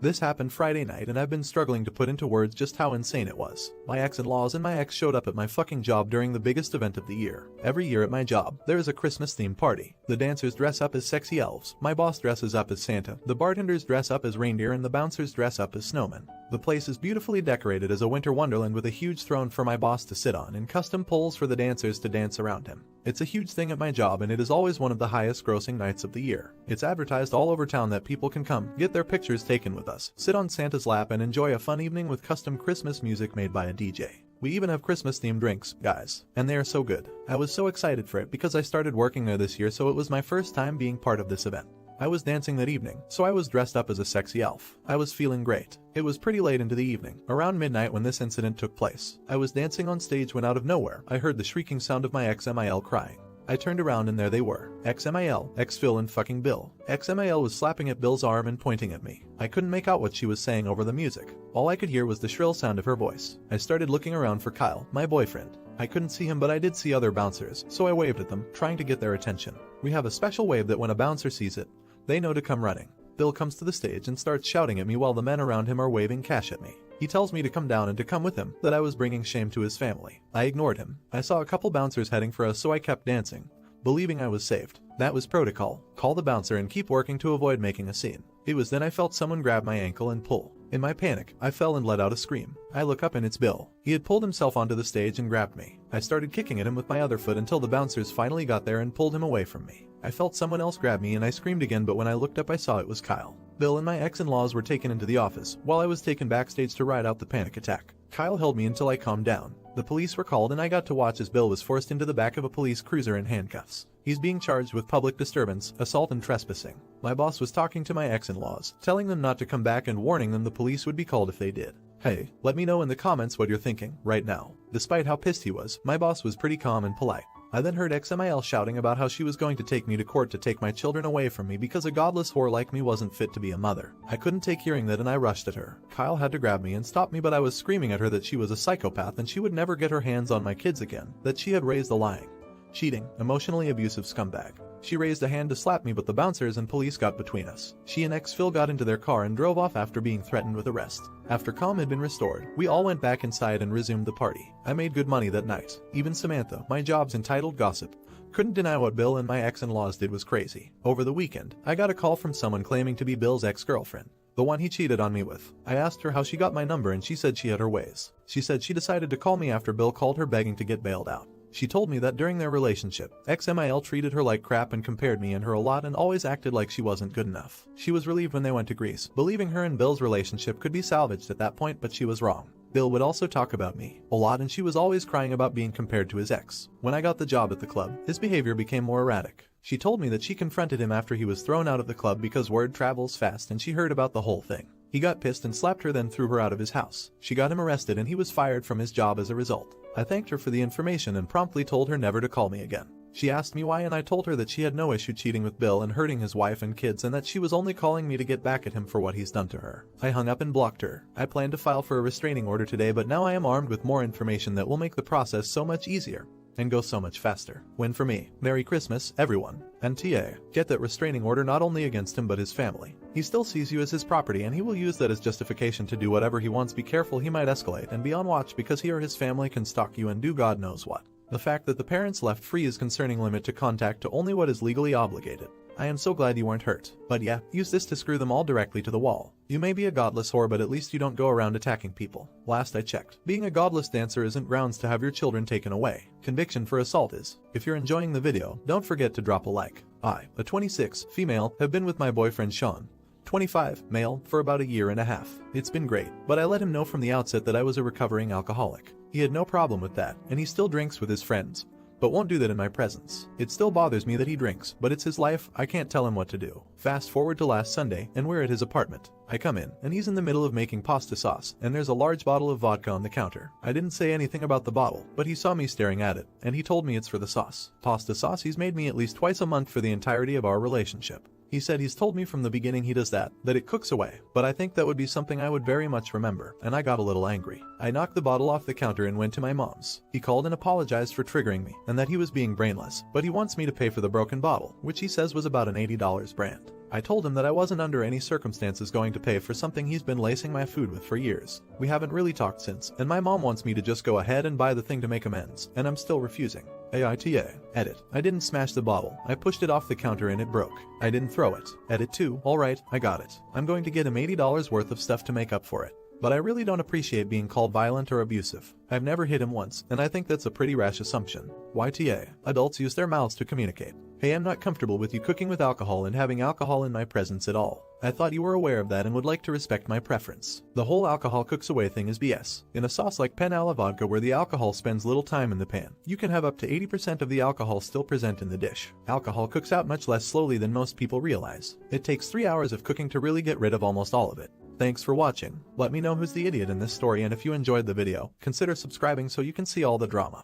This happened Friday night and I've been struggling to put into words just how insane it was. My ex-in-laws and my ex showed up at my fucking job during the biggest event of the year. Every year at my job, there is a Christmas-themed party. The dancers dress up as sexy elves, my boss dresses up as Santa, the bartenders dress up as reindeer and the bouncers dress up as snowmen. The place is beautifully decorated as a winter wonderland with a huge throne for my boss to sit on and custom poles for the dancers to dance around him. It's a huge thing at my job and it is always one of the highest grossing nights of the year. It's advertised all over town that people can come, get their pictures taken with us, sit on Santa's lap and enjoy a fun evening with custom Christmas music made by a DJ. We even have Christmas-themed drinks, guys, and they are so good. I was so excited for it because I started working there this year, so it was my first time being part of this event. I was dancing that evening, so I was dressed up as a sexy elf. I was feeling great. It was pretty late into the evening, around midnight when this incident took place. I was dancing on stage when out of nowhere, I heard the shrieking sound of my ex-MIL crying. I turned around and there they were. Ex-MIL, ex-Phil and fucking Bill. Ex-MIL was slapping at Bill's arm and pointing at me. I couldn't make out what she was saying over the music. All I could hear was the shrill sound of her voice. I started looking around for Kyle, my boyfriend. I couldn't see him but I did see other bouncers, so I waved at them, trying to get their attention. We have a special wave that when a bouncer sees it, they know to come running. Bill comes to the stage and starts shouting at me while the men around him are waving cash at me. He tells me to come down and to come with him, that I was bringing shame to his family. I ignored him. I saw a couple bouncers heading for us so I kept dancing, believing I was saved. That was protocol. Call the bouncer and keep working to avoid making a scene. It was then I felt someone grab my ankle and pull. In my panic, I fell and let out a scream. I look up and it's Bill. He had pulled himself onto the stage and grabbed me. I started kicking at him with my other foot until the bouncers finally got there and pulled him away from me. I felt someone else grab me and I screamed again, but when I looked up I saw it was Kyle. Bill and my ex-in-laws were taken into the office, while I was taken backstage to ride out the panic attack. Kyle held me until I calmed down. The police were called and I got to watch as Bill was forced into the back of a police cruiser in handcuffs. He's being charged with public disturbance, assault and trespassing. My boss was talking to my ex-in-laws, telling them not to come back and warning them the police would be called if they did. Hey, let me know in the comments what you're thinking right now. Despite how pissed he was, my boss was pretty calm and polite. I then heard ex-MIL shouting about how she was going to take me to court to take my children away from me because a godless whore like me wasn't fit to be a mother. I couldn't take hearing that and I rushed at her. Kyle had to grab me and stop me, but I was screaming at her that she was a psychopath and she would never get her hands on my kids again, that she had raised a lying, cheating, emotionally abusive scumbag. She raised a hand to slap me, but the bouncers and police got between us. She and ex-Phil got into their car and drove off after being threatened with arrest. After calm had been restored, we all went back inside and resumed the party. I made good money that night. Even Samantha, my job's entitled gossip, couldn't deny what Bill and my ex-in-laws did was crazy. Over the weekend, I got a call from someone claiming to be Bill's ex-girlfriend, the one he cheated on me with. I asked her how she got my number and she said she had her ways. She said she decided to call me after Bill called her begging to get bailed out. She told me that during their relationship, ex-MIL treated her like crap and compared me and her a lot and always acted like she wasn't good enough. She was relieved when they went to Greece, believing her and Bill's relationship could be salvaged at that point, but she was wrong. Bill would also talk about me a lot and she was always crying about being compared to his ex. When I got the job at the club, his behavior became more erratic. She told me that she confronted him after he was thrown out of the club because word travels fast and she heard about the whole thing. He got pissed and slapped her, then threw her out of his house. She got him arrested and he was fired from his job as a result. I thanked her for the information and promptly told her never to call me again. She asked me why and I told her that she had no issue cheating with Bill and hurting his wife and kids and that she was only calling me to get back at him for what he's done to her. I hung up and blocked her. I plan to file for a restraining order today, but now I am armed with more information that will make the process so much easier and go so much faster. Win for me. Merry Christmas, everyone. And TA, get that restraining order not only against him but his family. He still sees you as his property and he will use that as justification to do whatever he wants. Be careful, he might escalate, and be on watch because he or his family can stalk you and do God knows what. The fact that the parents left free is concerning. Limit to contact to only what is legally obligated. I am so glad you weren't hurt. But yeah, use this to screw them all directly to the wall. You may be a godless whore, but at least you don't go around attacking people. Last I checked, being a godless dancer isn't grounds to have your children taken away. Conviction for assault is. If you're enjoying the video, don't forget to drop a like. I, a 26, female, have been with my boyfriend Sean, 25, male, for about a year and a half. It's been great, but I let him know from the outset that I was a recovering alcoholic. He had no problem with that, and he still drinks with his friends, but won't do that in my presence. It still bothers me that he drinks, but it's his life, I can't tell him what to do. Fast forward to last Sunday, and we're at his apartment. I come in, and he's in the middle of making pasta sauce, and there's a large bottle of vodka on the counter. I didn't say anything about the bottle, but he saw me staring at it, and he told me it's for the sauce. Pasta sauce he's made me at least twice a month for the entirety of our relationship. He said he's told me from the beginning he does that it cooks away, but I think that would be something I would very much remember, and I got a little angry. I knocked the bottle off the counter and went to my mom's. He called and apologized for triggering me, and that he was being brainless, but he wants me to pay for the broken bottle, which he says was about an $80 brand. I told him that I wasn't under any circumstances going to pay for something he's been lacing my food with for years. We haven't really talked since, and my mom wants me to just go ahead and buy the thing to make amends, and I'm still refusing. AITA. Edit. I didn't smash the bottle. I pushed it off the counter and it broke. I didn't throw it. Edit 2. Alright, I got it. I'm going to get him $80 worth of stuff to make up for it. But I really don't appreciate being called violent or abusive. I've never hit him once, and I think that's a pretty rash assumption. YTA. Adults use their mouths to communicate. Hey, I'm not comfortable with you cooking with alcohol and having alcohol in my presence at all. I thought you were aware of that and would like to respect my preference. The whole alcohol cooks away thing is BS. In a sauce like pen alla vodka where the alcohol spends little time in the pan, you can have up to 80% of the alcohol still present in the dish. Alcohol cooks out much less slowly than most people realize. It takes 3 hours of cooking to really get rid of almost all of it. Thanks for watching. Let me know who's the idiot in this story, and if you enjoyed the video, consider subscribing so you can see all the drama.